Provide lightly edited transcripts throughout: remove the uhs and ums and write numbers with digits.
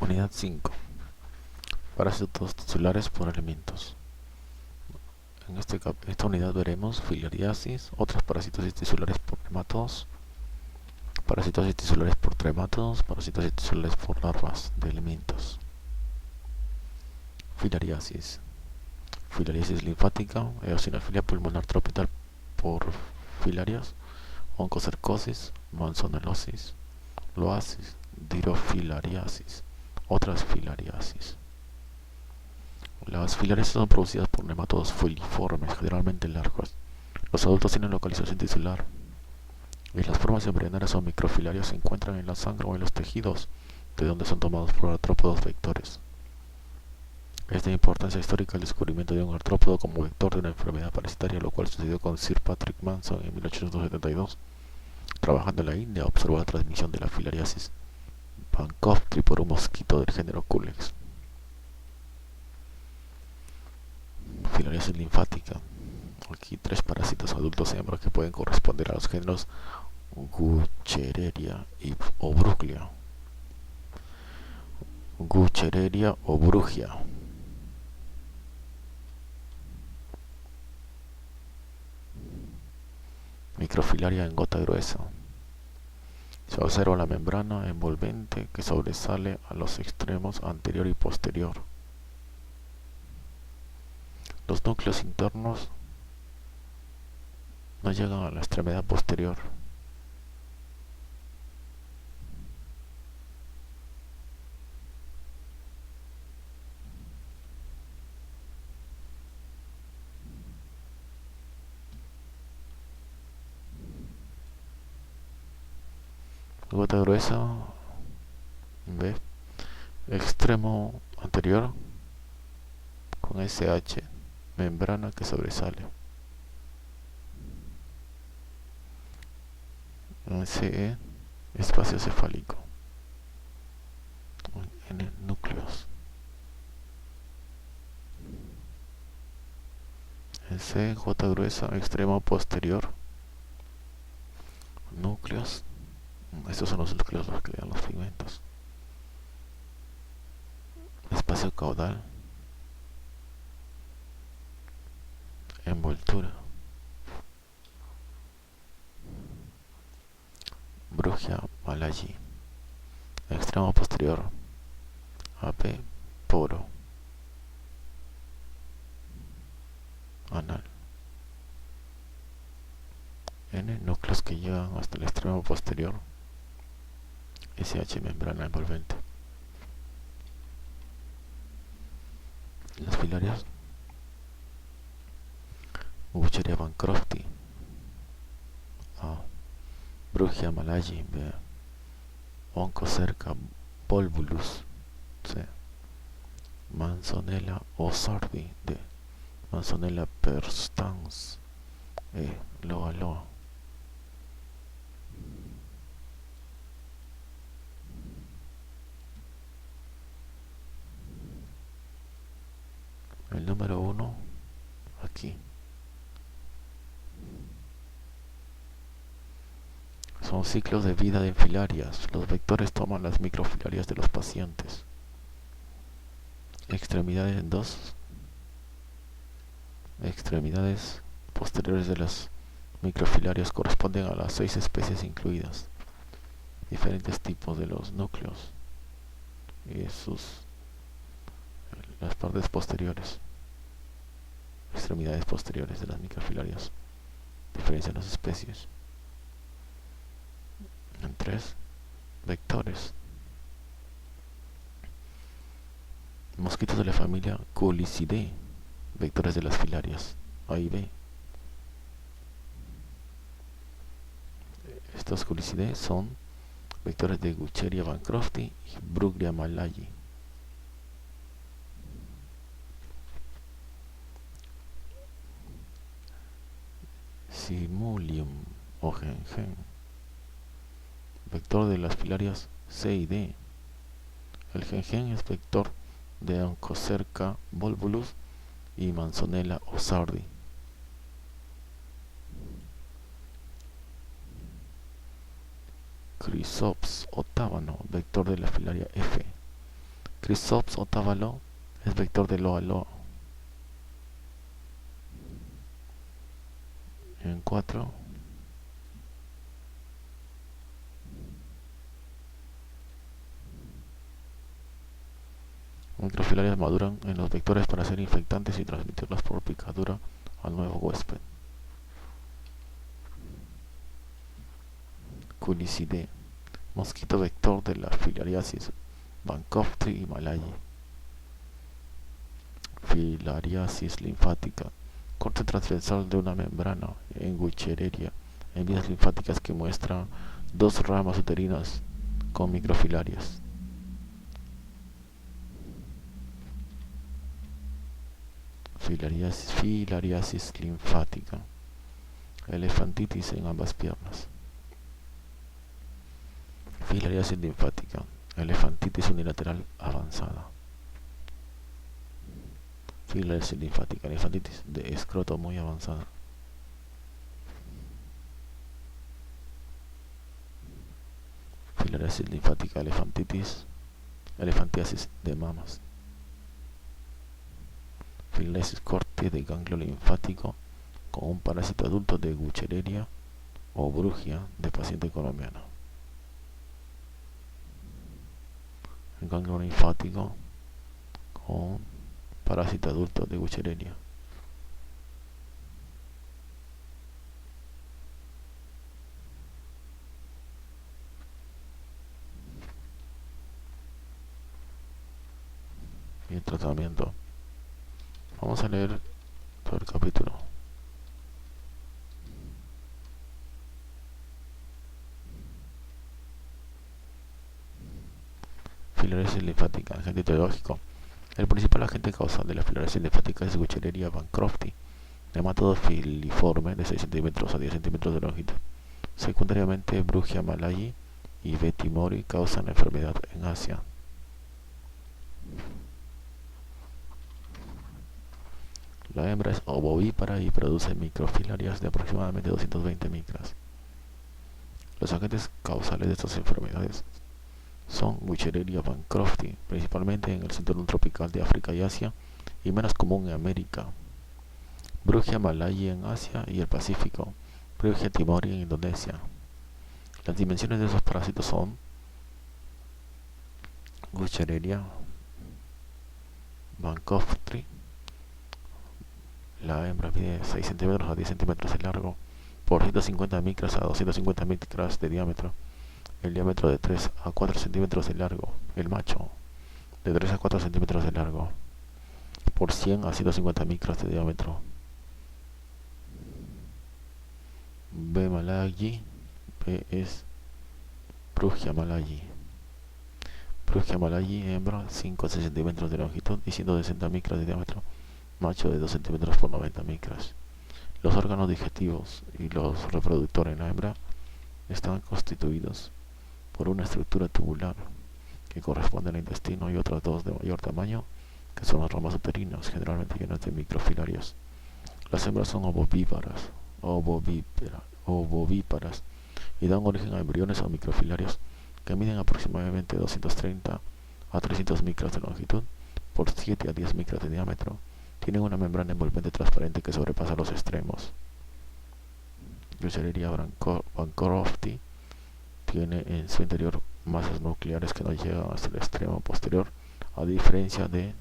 Unidad 5. Parásitos tisulares por elementos. En esta unidad veremos filariasis, otras parasitosis tisulares por nematodos, parasitosis tisulares por tremátodos, parasitosis tisulares por larvas de elementos. Filariasis. Filariasis linfática, eosinofilia pulmonar tropical por filarias, oncocercosis, manzonelosis, loasis, dirofilariasis, otras filariasis. Las filariasis son producidas por nematodos filiformes, generalmente largos. Los adultos tienen localización tisular y las formas embrionarias o microfilarias se encuentran en la sangre o en los tejidos, de donde son tomados por artrópodos vectores. Es de importancia histórica el descubrimiento de un artrópodo como vector de una enfermedad parasitaria, lo cual sucedió con Sir Patrick Manson en 1872. Trabajando en la India, observó la transmisión de la filariasis Bancroftii por un mosquito del género Culex. Filariasis linfática. Aquí 3 parásitos adultos hembras que pueden corresponder a los géneros Guchereria o Bruglia. Guchereria o Brugia. Microfilaria en gota gruesa. Se observa la membrana envolvente que sobresale a los extremos anterior y posterior. Los núcleos internos no llegan a la extremidad posterior. Gota gruesa, B. Extremo anterior con SH, membrana que sobresale. CE, espacio cefálico. N, núcleos. C, J gruesa, extremo posterior. Núcleos. Estos son los núcleos los que le dan los pigmentos. Espacio caudal. Envoltura. Brugia malayi. Extremo posterior. AP, poro. Anal. N, núcleos que llegan hasta el extremo posterior. SH, membrana envolvente. Las filarias. Guchereria Bancrofti. A. Brugia malayi. B. Oncocerca volvulus. C. Manzonella osardi. D. Manzonella perstans. E. Loa loa. El número 1 aquí. Son ciclos de vida de filarias. Los vectores toman las microfilarias de los pacientes. Extremidades en 2. Extremidades posteriores de las microfilarias corresponden a las 6 especies incluidas. Diferentes tipos de los núcleos y las partes posteriores. Extremidades posteriores de las microfilarias diferencian las especies en 3 vectores. Mosquitos de la familia Culicidae, vectores de las filarias A y B. Estos Culicidae son vectores de Guchereria Bancrofti y Brugia malayi. Simulium o Gengen, vector de las filarias C y D. El Gengen es vector de Oncocerca volvulus y Manzonella osardi. Chrysops o tábano, vector de la filaria F. Chrysops otavalo es vector de loa loa. En 4, microfilarias maduran en los vectores para ser infectantes y transmitirlas por picadura al nuevo huésped. Culicidae, mosquito vector de la filariasis Bancroftii y malayi. Filariasis linfática, corte transversal de una membrana en Wuchereria en vías linfáticas que muestra dos ramas uterinas con microfilarias. Filariasis linfática, elefantitis en ambas piernas. Filariasis linfática, elefantitis unilateral avanzada. Filariasis linfática, elefantitis de escroto muy avanzada. Filariasis linfática, elefantiasis de mamas. Filariasis corte de ganglio linfático con un parásito adulto de Wuchereria o Brugia de paciente colombiano. El ganglio linfático con parásito adulto de Wuchereria. Y el tratamiento. Vamos a leer todo el capítulo. Filariasis linfática, agente etiológico. El principal agente causal de la filariasis linfática es Wuchereria bancrofti, nematodo filiforme de 6 cm a 10 cm de longitud. Secundariamente, Brugia malayi y B. timori causan la enfermedad en Asia. La hembra es ovovípara y produce microfilarias de aproximadamente 220 micras. Los agentes causales de estas enfermedades son Wuchereria bancrofti, principalmente en el cinturón tropical de África y Asia, y menos común en América. Brugia malayi en Asia y el Pacífico. Brugia timori en Indonesia. Las dimensiones de esos parásitos son Wuchereria bancrofti. La hembra mide 6 cm a 10 cm de largo, por 150 micras a 250 micras de diámetro. El diámetro de 3 a 4 centímetros de largo. El macho, de 3 a 4 centímetros de largo, por 100 a 150 micras de diámetro. B. malayi. B es Brugia malayi. Brugia malayi, hembra, 5 a 6 centímetros de longitud y 160 micras de diámetro. Macho de 2 centímetros por 90 micras. Los órganos digestivos y los reproductores en la hembra están constituidos por una estructura tubular que corresponde al intestino y otras dos de mayor tamaño que son las ramas uterinas, generalmente llenas de microfilarias. Las hembras son ovovíparas y dan origen a embriones o microfilarios que miden aproximadamente 230 a 300 micras de longitud por 7 a 10 micras de diámetro. Tienen una membrana envolvente transparente que sobrepasa los extremos. Wuchereria bancrofti tiene en su interior masas nucleares que no llegan hasta el extremo posterior, a diferencia de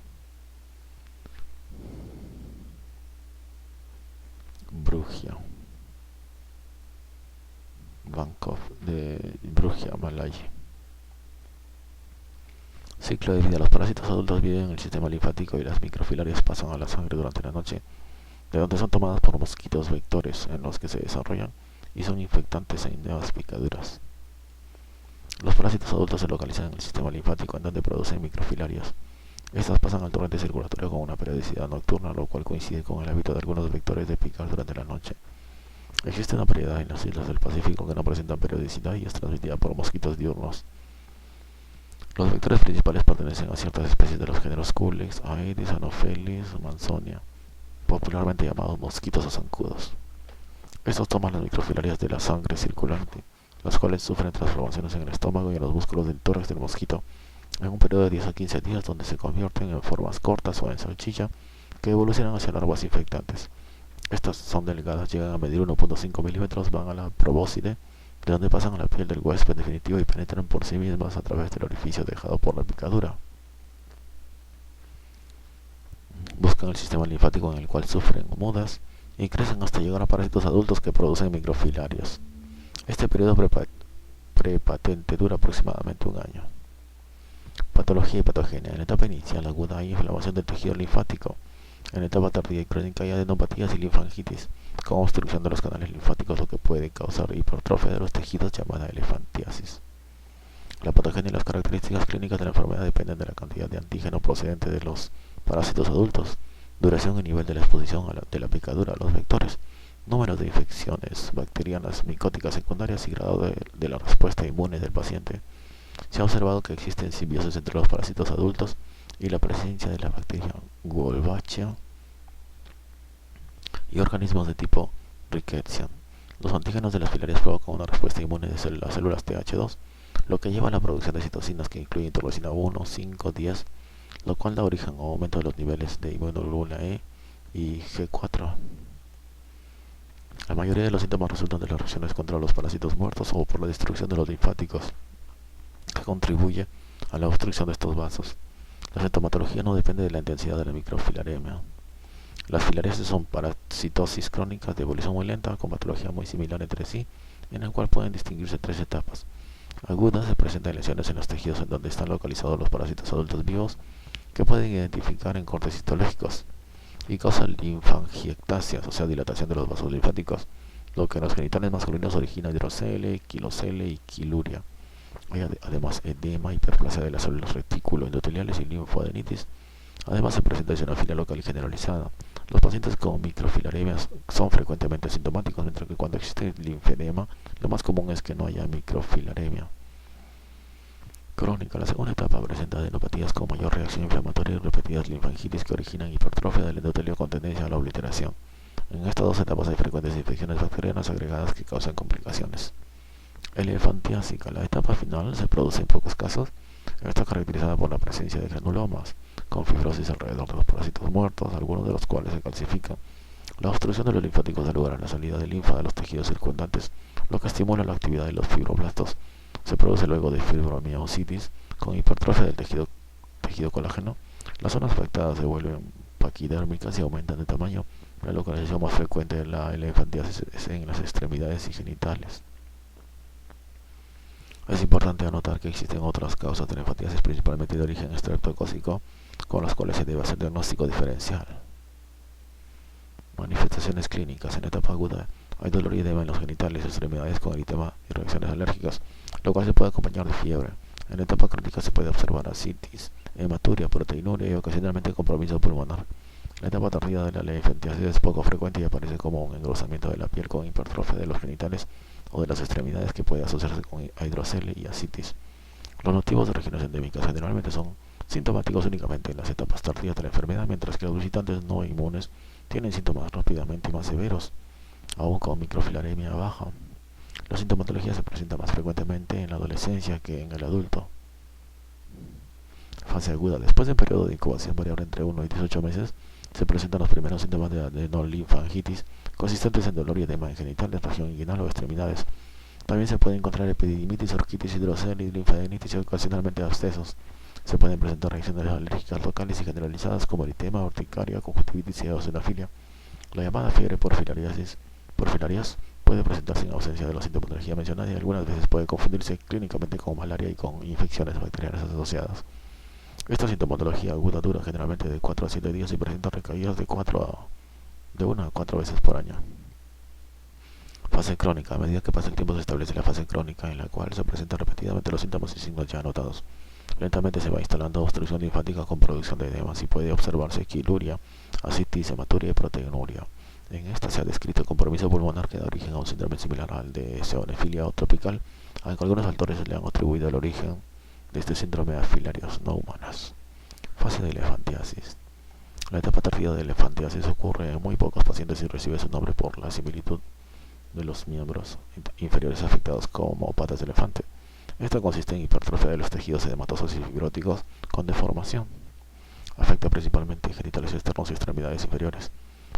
Brugia malayi. Ciclo de vida. Los parásitos adultos viven en el sistema linfático y las microfilarias pasan a la sangre durante la noche, de donde son tomadas por mosquitos vectores en los que se desarrollan y son infectantes en nuevas picaduras. Los parásitos adultos se localizan en el sistema linfático, en donde producen microfilarias. Estas pasan al torrente circulatorio con una periodicidad nocturna, lo cual coincide con el hábito de algunos vectores de picar durante la noche. Existe una variedad en las islas del Pacífico que no presentan periodicidad y es transmitida por mosquitos diurnos. Los vectores principales pertenecen a ciertas especies de los géneros Culex, Aedes, Anopheles, Mansonia, popularmente llamados mosquitos o zancudos. Estos toman las microfilarias de la sangre circulante, las cuales sufren transformaciones en el estómago y en los músculos del tórax del mosquito, en un periodo de 10 a 15 días donde se convierten en formas cortas o en salchicha que evolucionan hacia larvas infectantes. Estas son delgadas, llegan a medir 1.5 milímetros, van a la probóscide, de donde pasan a la piel del huésped definitivo y penetran por sí mismas a través del orificio dejado por la picadura. Buscan el sistema linfático en el cual sufren mudas y crecen hasta llegar a parásitos adultos que producen microfilarios. Este periodo prepatente dura aproximadamente un año. Patología y patogenia. En la etapa inicial aguda hay inflamación del tejido linfático. En la etapa tardía y crónica hay adenopatías y linfangitis, con obstrucción de los canales linfáticos, lo que puede causar hipertrofia de los tejidos llamada elefantiasis. La patogenia y las características clínicas de la enfermedad dependen de la cantidad de antígeno procedente de los parásitos adultos, duración y nivel de la exposición de la picadura a los vectores, número de infecciones bacterianas micóticas secundarias y grado de la respuesta inmune del paciente. Se ha observado que existen simbiosis entre los parásitos adultos y la presencia de la bacteria Wolbachia y organismos de tipo Rickettsia. Los antígenos de las filarias provocan una respuesta inmune de las células Th2, lo que lleva a la producción de citocinas que incluyen interleucina 1, 5, 10, lo cual da origen a un aumento de los niveles de inmunoglobulina E y G4. La mayoría de los síntomas resultan de las reacciones contra los parásitos muertos o por la destrucción de los linfáticos, que contribuye a la obstrucción de estos vasos. La sintomatología no depende de la intensidad de la microfilaremia. Las filariasis son parasitosis crónicas de evolución muy lenta, con patología muy similar entre sí, en el cual pueden distinguirse tres etapas. Aguda se presentan lesiones en los tejidos en donde están localizados los parásitos adultos vivos, que pueden identificar en cortes histológicos, y causan linfangiectasias, o sea, dilatación de los vasos linfáticos, lo que en los genitales masculinos origina hidrocele, quilocele y quiluria. Hay además edema, hiperplasia de las células reticuloendoteliales y linfoadenitis. Además se presenta eosinofilia local y generalizada. Los pacientes con microfilaremias son frecuentemente sintomáticos, mientras que cuando existe linfedema, lo más común es que no haya microfilaremia crónica. La segunda etapa presenta adenopatías con mayor reacción inflamatoria y repetidas linfangitis que originan hipertrofia del endotelio con tendencia a la obliteración. En estas dos etapas hay frecuentes infecciones bacterianas agregadas que causan complicaciones. Elefantiásica. La etapa final se produce en pocos casos. Está caracterizada por la presencia de granulomas, con fibrosis alrededor de los parásitos muertos, algunos de los cuales se calcifican. La obstrucción de los linfáticos da lugar a la salida de linfa de los tejidos circundantes, lo que estimula la actividad de los fibroblastos. Se produce luego de fibromiositis, con hipertrofia del tejido colágeno. Las zonas afectadas se vuelven paquidérmicas y aumentan de tamaño. La localización más frecuente de la elefantiasis es en las extremidades y genitales. Es importante anotar que existen otras causas de elefantiasis, principalmente de origen estreptocócico, con las cuales se debe hacer diagnóstico diferencial. Manifestaciones clínicas. En etapa aguda hay dolor y edema en los genitales, extremidades con eritema y reacciones alérgicas, lo cual se puede acompañar de fiebre. En etapa crónica se puede observar ascitis, hematuria, proteinuria y ocasionalmente compromiso pulmonar. La etapa tardía de la elefantiasis es poco frecuente y aparece como un engrosamiento de la piel con hipertrofia de los genitales o de las extremidades que puede asociarse con hidrocele y ascitis. Los motivos de regiones endémicas generalmente son sintomáticos únicamente en las etapas tardías de la enfermedad, mientras que los visitantes no inmunes tienen síntomas rápidamente y más severos, aún con microfilaremia baja. La sintomatología se presenta más frecuentemente en la adolescencia que en el adulto. Fase aguda. Después de un periodo de incubación variable entre 1 y 18 meses, se presentan los primeros síntomas de adenolinfangitis, consistentes en dolor y edema en genitales, región inguinal o extremidades. También se puede encontrar epididimitis, orquitis, hidrocele, linfadenitis y ocasionalmente abscesos. Se pueden presentar reacciones alérgicas locales y generalizadas como eritema, urticaria, conjuntivitis y eosinofilia. La llamada fiebre porfirias puede presentarse en ausencia de la sintomatología mencionada y algunas veces puede confundirse clínicamente con malaria y con infecciones bacterianas asociadas. Esta sintomatología aguda dura generalmente de 4 a 7 días y presenta recaídas de 1 a 4 veces por año. Fase crónica. A medida que pasa el tiempo se establece la fase crónica, en la cual se presentan repetidamente los síntomas y signos ya anotados. Lentamente se va instalando obstrucción linfática con producción de edemas y puede observarse quiluria, ascitis, hematuria y proteinuria. En esta se ha descrito el compromiso pulmonar que da origen a un síndrome similar al de eosinofilia o tropical, aunque algunos autores le han atribuido el origen de este síndrome a filarias no humanas. Fase de elefantiasis. La etapa tardía de elefantiasis ocurre en muy pocos pacientes y recibe su nombre por la similitud de los miembros inferiores afectados como patas de elefante. Esta consiste en hipertrofia de los tejidos edematosos y fibróticos con deformación. Afecta principalmente genitales externos y extremidades inferiores.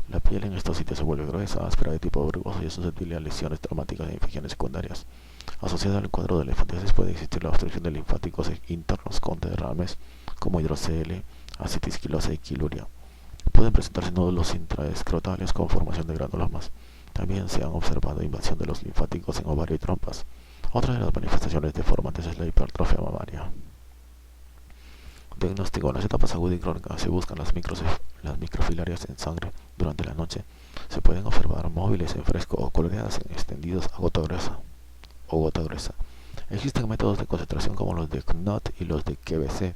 La piel en estos sitios se vuelve gruesa, áspera de tipo rugoso y es susceptible a lesiones traumáticas e infecciones secundarias. Asociada al cuadro de la infantiasis puede existir la obstrucción de linfáticos internos con derrames como hidrocele, ascitis quilosa y quiluria. Pueden presentarse nódulos intraescrotales con formación de granulomas. También se han observado invasión de los linfáticos en ovario y trompas. Otra de las manifestaciones deformantes es la hipertrofia mamaria. Diagnóstico: en las etapas aguda y crónica se buscan las microfilarias en sangre durante la noche. Se pueden observar móviles en fresco o coloreadas en extendidos a gota gruesa. Existen métodos de concentración como los de Knott y los de QBC.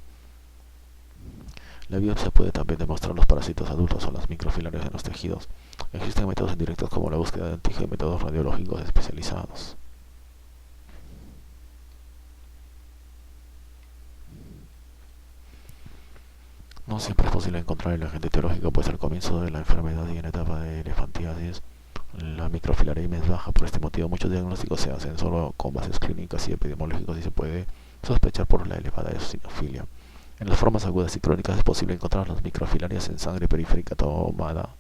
La biopsia puede también demostrar los parásitos adultos o las microfilarias en los tejidos. Existen métodos indirectos como la búsqueda de antígeno y métodos radiológicos especializados. No siempre es posible encontrar el agente etiológico, pues al comienzo de la enfermedad y en etapa de elefantiasis, la microfilariemia es baja. Por este motivo, muchos diagnósticos se hacen solo con bases clínicas y epidemiológicos y se puede sospechar por la elevada eosinofilia. En las formas agudas y crónicas es posible encontrar las microfilarias en sangre periférica tomada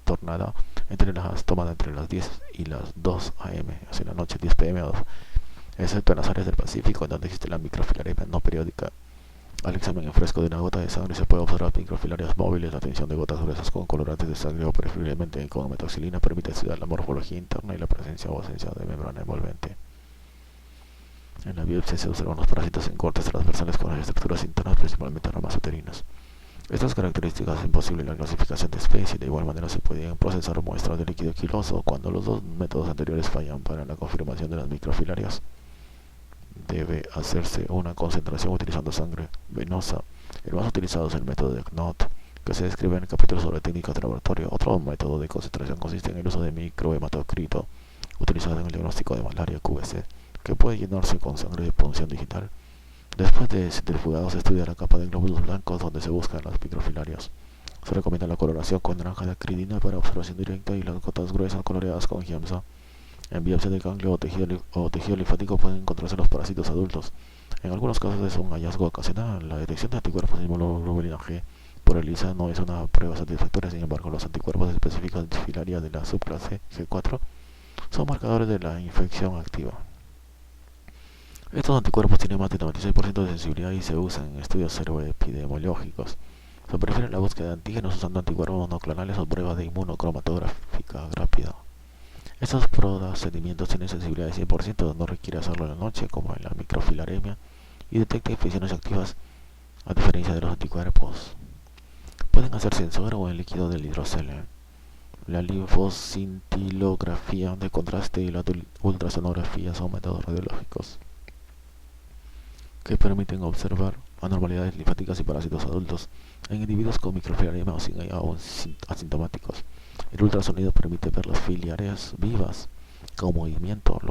entre las 10 y las 2 am, hacia la noche 10 pm, excepto en las áreas del Pacífico, en donde existe la microfilariemia no periódica. Al examen en fresco de una gota de sangre se puede observar microfilarias móviles. La tinción de gotas gruesas con colorantes de sangre o preferiblemente con metoxilina permite estudiar la morfología interna y la presencia o ausencia de membrana envolvente. En la biopsia se observan los parásitos en cortes transversales con las estructuras internas, principalmente ramas uterinas. Estas características hacen posible la clasificación de especie. De igual manera se pueden procesar muestras de líquido quiloso. Cuando los dos métodos anteriores fallan para la confirmación de las microfilarias, debe hacerse una concentración utilizando sangre venosa. El más utilizado es el método de Knott, que se describe en el capítulo sobre técnicas de laboratorio. Otro método de concentración consiste en el uso de microhematocrito, utilizado en el diagnóstico de malaria QVC, que puede llenarse con sangre de punción digital. Después de centrifugado se estudia la capa de glóbulos blancos donde se buscan las microfilarias. Se recomienda la coloración con naranja de acridina para observación directa y las gotas gruesas coloreadas con giemsa. En biopsia de ganglio o tejido linfático pueden encontrarse los parásitos adultos. En algunos casos es un hallazgo ocasional. La detección de anticuerpos de inmunoglobulina G por ELISA no es una prueba satisfactoria. Sin embargo, los anticuerpos específicos de filaria de la subclase G4 son marcadores de la infección activa. Estos anticuerpos tienen más del 96% de sensibilidad y se usan en estudios seroepidemiológicos. Se prefiere la búsqueda de antígenos usando anticuerpos monoclonales o pruebas de inmunocromatográfica rápida. Estos procedimientos tienen sensibilidad de 100%, no requiere hacerlo en la noche como en la microfilariemia y detecta infecciones activas a diferencia de los anticuerpos. Pueden hacerse en suero o en líquido del hidrocele. La linfocintilografía de contraste y la ultrasonografía son métodos radiológicos que permiten observar anormalidades linfáticas y parásitos adultos en individuos con microfilariemia o asintomáticos. El ultrasonido permite ver las filiarias vivas con movimiento,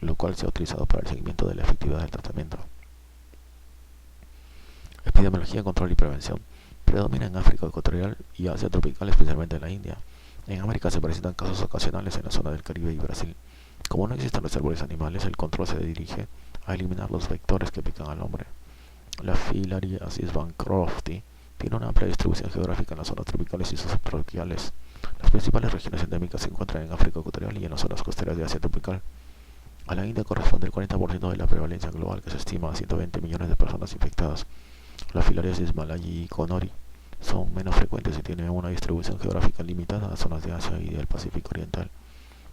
lo cual se ha utilizado para el seguimiento de la efectividad del tratamiento. Epidemiología, control y prevención. Predomina en África ecuatorial y Asia tropical, especialmente en la India. En América se presentan casos ocasionales en la zona del Caribe y Brasil. Como no existen reservorios animales, el control se dirige a eliminar los vectores que pican al hombre. La filariasis bancrofti tiene una amplia distribución geográfica en las zonas tropicales y subtropicales. Las principales regiones endémicas se encuentran en África ecuatorial y en las zonas costeras de Asia tropical. A la India corresponde el 40% de la prevalencia global, que se estima a 120 millones de personas infectadas. La filariasis malayi y conori son menos frecuentes y tienen una distribución geográfica limitada a zonas de Asia y del Pacífico Oriental.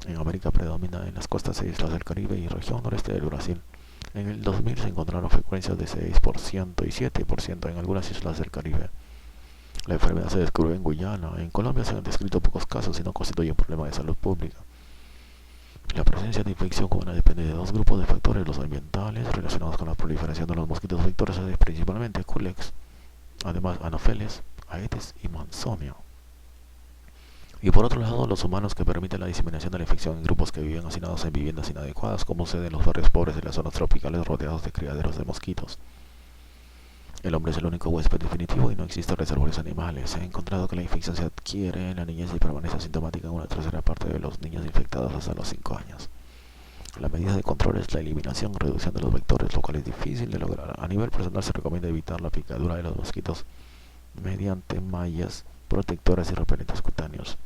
En América predomina en las costas e islas del Caribe y región noreste del Brasil. En el 2000 se encontraron frecuencias de 6% y 7% en algunas islas del Caribe. La enfermedad se descubrió en Guyana. En Colombia se han descrito pocos casos y no constituye un problema de salud pública. La presencia de infección humana depende de dos grupos de factores: los ambientales, relacionados con la proliferación de los mosquitos vectores, principalmente Culex, además Anopheles, Aedes y Mansonia. Y por otro lado, los humanos, que permiten la diseminación de la infección en grupos que viven hacinados en viviendas inadecuadas, como sucede en los barrios pobres de las zonas tropicales rodeados de criaderos de mosquitos. El hombre es el único huésped definitivo y no existen reservorios animales. Se ha encontrado que la infección se adquiere en la niñez y permanece asintomática en una tercera parte de los niños infectados hasta los 5 años. La medida de control es la eliminación o reducción de los vectores, lo cual es difícil de lograr. A nivel personal se recomienda evitar la picadura de los mosquitos mediante mallas protectoras y repelentes cutáneos.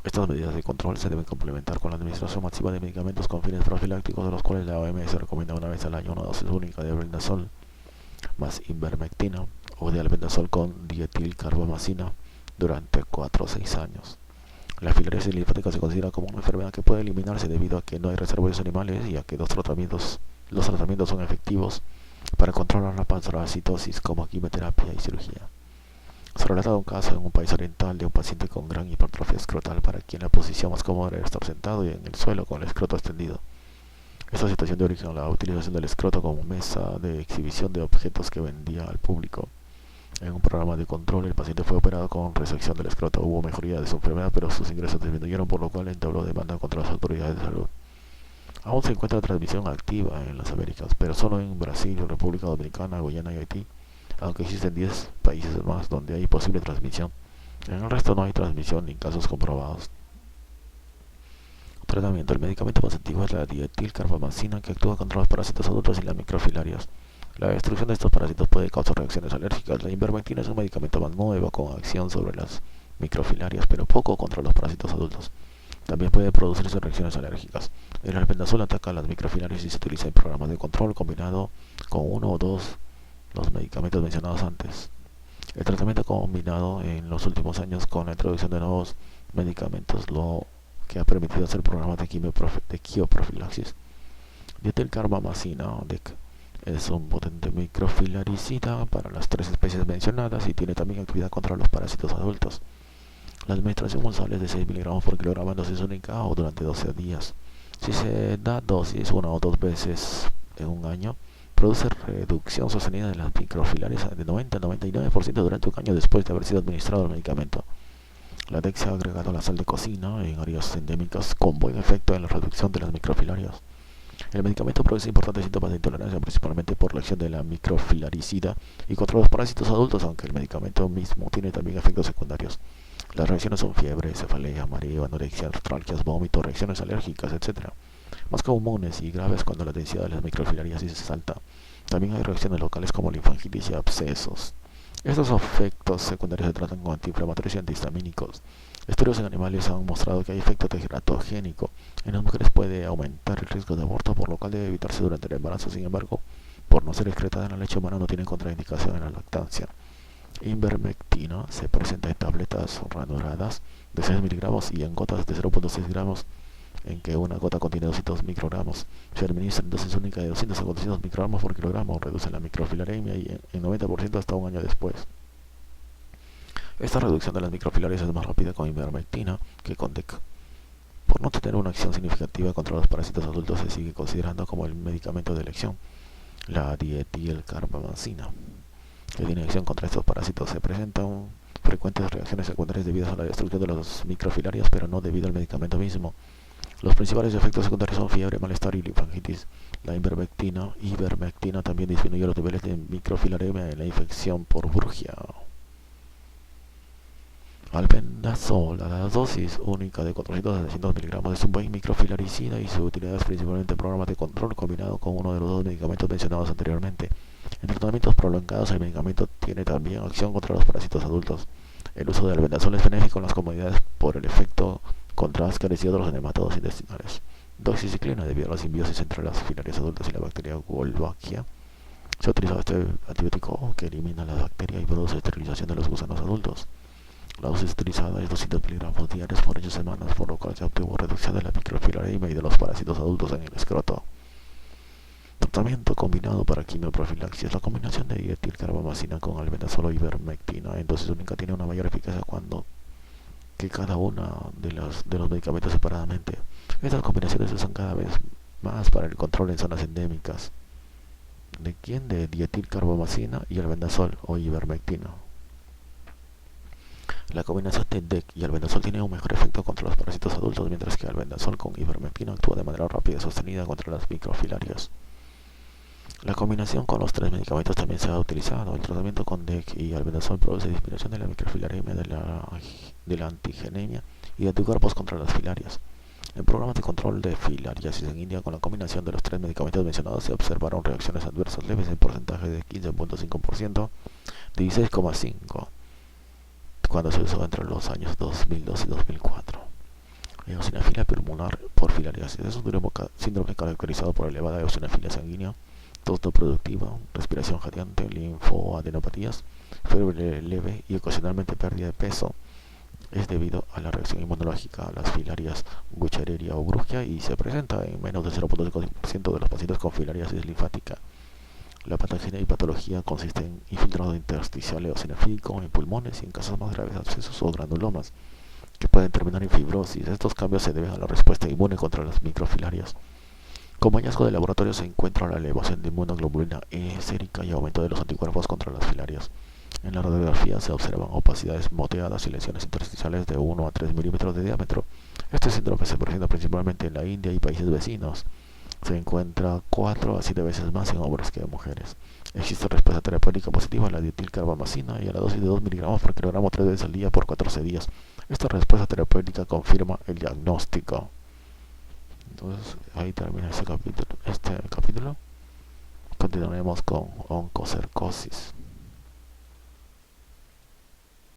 Estas medidas de control se deben complementar con la administración masiva de medicamentos con fines profilácticos, de los cuales la OMS recomienda una vez al año una dosis única de albendazol más ivermectina o de albendazol con dietilcarbamazina durante 4 o 6 años. La filariasis linfática se considera como una enfermedad que puede eliminarse debido a que no hay reservorios animales y a que los tratamientos son efectivos para controlar la parasitosis como quimioterapia y cirugía. Se ha relatado un caso en un país oriental de un paciente con gran hipertrofia escrotal para quien la posición más cómoda era estar sentado y en el suelo con el escroto extendido. Esta situación dio origen a la utilización del escroto como mesa de exhibición de objetos que vendía al público. En un programa de control, el paciente fue operado con resección del escroto. Hubo mejoría de su enfermedad, pero sus ingresos disminuyeron, por lo cual entabló demanda contra las autoridades de salud. Aún se encuentra transmisión activa en las Américas, pero solo en Brasil, República Dominicana, Guyana y Haití, aunque existen 10 países más donde hay posible transmisión. En el resto no hay transmisión ni casos comprobados. Tratamiento. El medicamento más antiguo es la dietilcarbamazina, que actúa contra los parásitos adultos y las microfilarias. La destrucción de estos parásitos puede causar reacciones alérgicas. La ivermectina es un medicamento más nuevo con acción sobre las microfilarias, pero poco contra los parásitos adultos. También puede producirse reacciones alérgicas. El albendazol ataca a las microfilarias y se utiliza en programas de control combinado con uno o dos los medicamentos mencionados antes. El tratamiento combinado en los últimos años con la introducción de nuevos medicamentos, lo que ha permitido hacer programas de quioprofilaxis. Dietilcarbamazina o DEC es un potente microfilaricida para las 3 especies mencionadas y tiene también actividad contra los parásitos adultos. La administración mensual es de 6 mg por kilogramo en dosis única o durante 12 días. Si se da dosis 1 o 2 veces en un año, produce reducción sostenida de las microfilarias de 90 a 99% durante un año después de haber sido administrado el medicamento. La DEC se ha agregado a la sal de cocina en áreas endémicas con buen efecto en la reducción de las microfilarias. El medicamento produce importantes síntomas de intolerancia, principalmente por la acción de la microfilaricida y contra los parásitos adultos, aunque el medicamento mismo tiene también efectos secundarios. Las reacciones son fiebre, cefalea, mareo, anorexia, artralgias, vómitos, reacciones alérgicas, etc. Más comunes y graves cuando la densidad de las microfilariasis es alta. También hay reacciones locales como linfangitis y abscesos. Estos efectos secundarios se tratan con antiinflamatorios y antihistamínicos. Estudios en animales han mostrado que hay efecto teratogénico. En las mujeres puede aumentar el riesgo de aborto, por lo cual debe evitarse durante el embarazo. Sin embargo, por no ser excretada en la leche humana, no tiene contraindicación en la lactancia. Ivermectina se presenta en tabletas ranuradas de 6 miligramos y en gotas de 0.6 gramos, en que una gota contiene 200 microgramos. Se administra en dosis única de 200 a 400 microgramos por kilogramo, reduce la microfilaremia y en 90% hasta un año después. Esta reducción de las microfilarias es más rápida con ivermectina que con DEC. Por no tener una acción significativa contra los parásitos adultos, se sigue considerando como el medicamento de elección. La dietilcarbamazina, que tiene acción contra estos parásitos, se presentan frecuentes reacciones secundarias debido a la destrucción de las microfilarias, pero no debido al medicamento mismo. Los principales efectos secundarios son fiebre, malestar y linfangitis. La ivermectina también disminuye los niveles de microfilaremia en la infección por Brugia. Albendazol, a la dosis única de 400 a 600 miligramos, es un buen microfilaricida y su utilidad es principalmente en programas de control combinado con uno de los 2 medicamentos mencionados anteriormente. En tratamientos prolongados, el medicamento tiene también acción contra los parásitos adultos. El uso de albendazol es benéfico en las comunidades por el efecto contra ascaris y otros nematodos intestinales. Doxiciclina, debido a la simbiosis entre las filarias adultas y la bacteria Wolbachia, se ha utilizado este antibiótico que elimina la bacteria y produce esterilización de los gusanos adultos. La dosis utilizada es 200 miligramos diarios por 8 semanas, por lo cual se obtuvo reducción de la microfilaremia y de los parásitos adultos en el escroto. Tratamiento combinado para quimioprofilaxis. La combinación de dietilcarbamazina con albendazol o ivermectina en dosis única tiene una mayor eficacia que cada una de los medicamentos separadamente. Estas combinaciones se usan cada vez más para el control en zonas endémicas. ¿De quién? De dietilcarbamazina y albendazol o ivermectina. La combinación de DEC y albendazol tiene un mejor efecto contra los parásitos adultos, mientras que albendazol con ivermectina actúa de manera rápida y sostenida contra las microfilarias. La combinación con los 3 medicamentos también se ha utilizado. El tratamiento con DEC y albendazol produce disminución de la microfilaremia, de la antigenemia y de anticuerpos contra las filarias. En programas de control de filariasis en India, con la combinación de los tres medicamentos mencionados, se observaron reacciones adversas leves en porcentaje de 15.5%, 16,5% cuando se usó entre los años 2002 y 2004. Eosinofilia pulmonar por filariasis es un síndrome caracterizado por elevada eosinofilia sanguínea, tos no productiva, respiración jadeante, linfoadenopatías, fiebre leve y ocasionalmente pérdida de peso. Es debido a la reacción inmunológica a las filarias Guchereria o Brugia y se presenta en menos del 0.5% de los pacientes con filariasis linfática. La patogenia y patología consiste en infiltrado intersticial eosinofílico en pulmones y en casos más graves abscesos o granulomas, que pueden terminar en fibrosis. Estos cambios se deben a la respuesta inmune contra las microfilarias. Como hallazgo de laboratorio se encuentra la elevación de inmunoglobulina E sérica y aumento de los anticuerpos contra las filarias. En la radiografía se observan opacidades moteadas y lesiones intersticiales de 1 a 3 milímetros de diámetro. Este síndrome se presenta principalmente en la India y países vecinos. Se encuentra 4 a 7 veces más en hombres que en mujeres. Existe respuesta terapéutica positiva a la dietilcarbamazina y a la dosis de 2 miligramos por kilogramo 3 veces al día por 14 días. Esta respuesta terapéutica confirma el diagnóstico. Entonces ahí termina este capítulo. Continuaremos con oncocercosis.